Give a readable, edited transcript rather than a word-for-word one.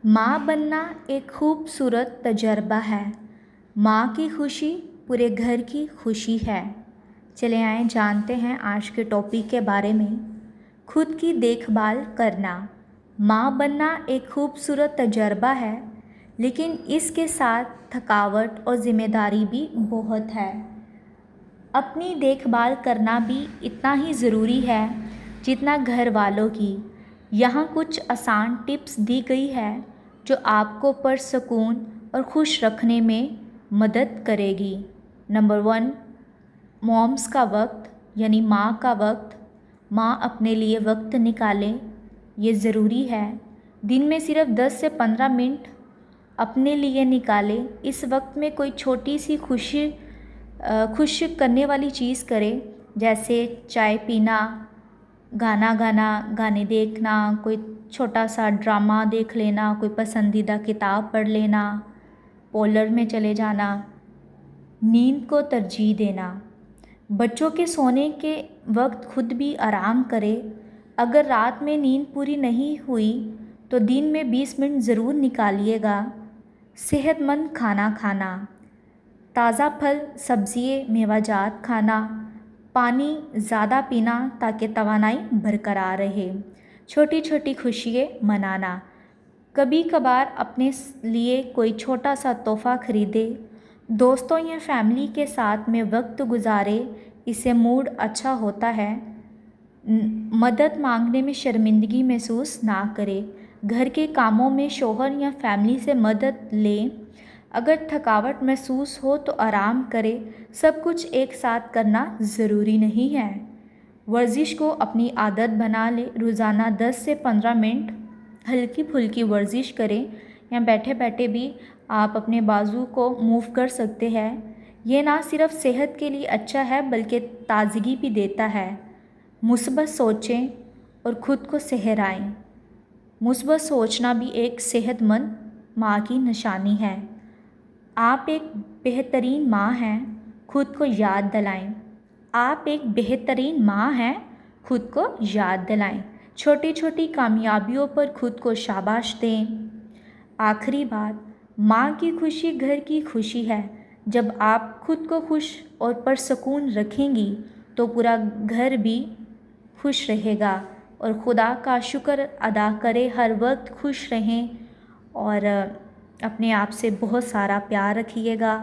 माँ बनना एक खूबसूरत तजर्बा है। माँ की खुशी पूरे घर की खुशी है। चले आए जानते हैं आज के टॉपिक के बारे में। खुद की देखभाल करना। माँ बनना एक खूबसूरत तजर्बा है, लेकिन इसके साथ थकावट और ज़िम्मेदारी भी बहुत है। अपनी देखभाल करना भी इतना ही ज़रूरी है जितना घर वालों की। यहाँ कुछ आसान टिप्स दी गई है जो आपको पुरसकून और खुश रखने में मदद करेगी। नंबर 1, मॉम्स का वक्त यानी माँ का वक्त। माँ अपने लिए वक्त निकालें, ये ज़रूरी है। दिन में सिर्फ 10 से 15 मिनट अपने लिए निकालें। इस वक्त में कोई छोटी सी खुश करने वाली चीज़ करें, जैसे चाय पीना, गाना गाना, गाने देखना, कोई छोटा सा ड्रामा देख लेना, कोई पसंदीदा किताब पढ़ लेना, पार्लर में चले जाना। नींद को तरजीह देना। बच्चों के सोने के वक्त खुद भी आराम करें। अगर रात में नींद पूरी नहीं हुई तो दिन में 20 मिनट ज़रूर निकालिएगा। सेहतमंद खाना खाना, ताज़ा फल सब्जियाँ मेवाजात खाना, पानी ज़्यादा पीना ताकि तवानाई बरकरार रहे। छोटी छोटी खुशियाँ मनाना, कभी कभार अपने लिए कोई छोटा सा तोहफ़ा खरीदे। दोस्तों या फैमिली के साथ में वक्त गुजारे, इससे मूड अच्छा होता है। मदद मांगने में शर्मिंदगी महसूस ना करें। घर के कामों में शौहर या फैमिली से मदद लें। अगर थकावट महसूस हो तो आराम करें। सब कुछ एक साथ करना ज़रूरी नहीं है। वर्जिश को अपनी आदत बना लें। रोज़ाना 10 से 15 मिनट हल्की फुल्की वर्जिश करें, या बैठे बैठे भी आप अपने बाजू को मूव कर सकते हैं। ये ना सिर्फ सेहत के लिए अच्छा है बल्कि ताज़गी भी देता है। मुस्बत सोचें और ख़ुद को सहराएं। मुस्बत सोचना भी एक सेहतमंद माँ की निशानी है। आप एक बेहतरीन माँ हैं, खुद को याद दिलाएं। आप एक बेहतरीन माँ हैं, खुद को याद दिलाएं। छोटी छोटी कामयाबियों पर खुद को शाबाश दें। आखिरी बात, माँ की खुशी घर की खुशी है। जब आप खुद को खुश और पुरसकून रखेंगी तो पूरा घर भी खुश रहेगा। और खुदा का शुक्र अदा करें, हर वक्त खुश रहें और अपने आप से बहुत सारा प्यार रखिएगा।